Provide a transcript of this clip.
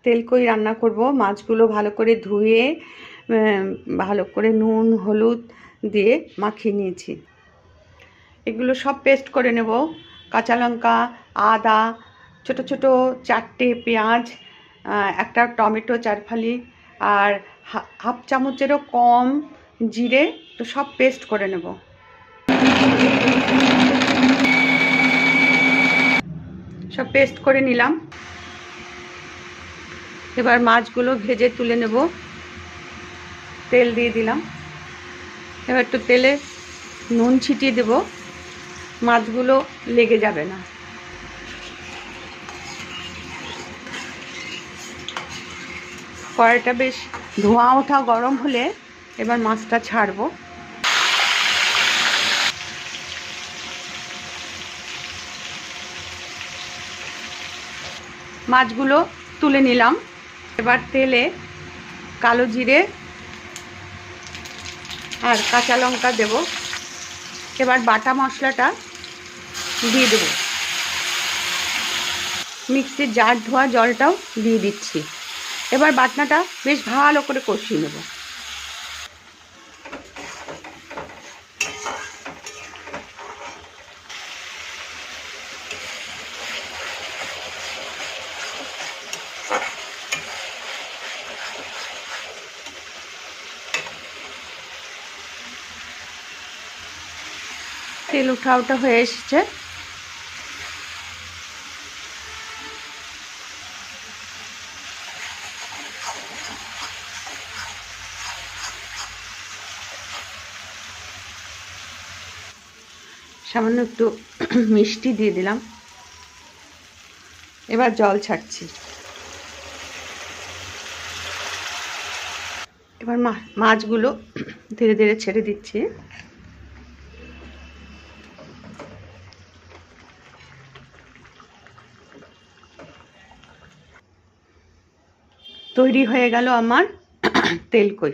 তেলকই রান্না করব। মাছগুলো ভালো করে ধুয়ে ভালো করে নুন হলুদ দিয়ে মাখিয়ে নিয়েছি। এগুলো সব পেস্ট করে নেব। কাঁচা লঙ্কা, আদা, ছোট ছোট 4টে পেঁয়াজ, একটা টমেটো 4 ফালি, আর হাফ চামচেরও কম জিরে, তো সব পেস্ট করে নেব। সব পেস্ট করে নিলাম। এবার মাছগুলো ভেজে তুলে নেব। তেল দিয়ে দিলাম। এবার একটু তেলে নুন ছিটিয়ে দেব, মাছগুলো লেগে যাবে না। কড়াইটা বেশ ধোঁয়া ওঠা গরম হলে এবার মাছটা ছাড়বো। মাছগুলো তুলে নিলাম। এবার তেলে কালো জিরে আর কাঁচা লঙ্কা দেব। এবার বাটা মশলাটা দিয়ে দেব। মিক্সির জার ধোয়া জলটাও দিয়ে দিচ্ছি। এবার বাটনাটা বেশ ভালো করে কষিয়ে নেব। তেল ওঠা হয়ে এসেছে। সামান্য একটু মিষ্টি দিয়ে দিলাম। এবার জল ছাড়ছি। এবার মাছগুলো ধীরে ধীরে ছেড়ে দিচ্ছি। তৈরি হয়ে গেল আমার তেলকই।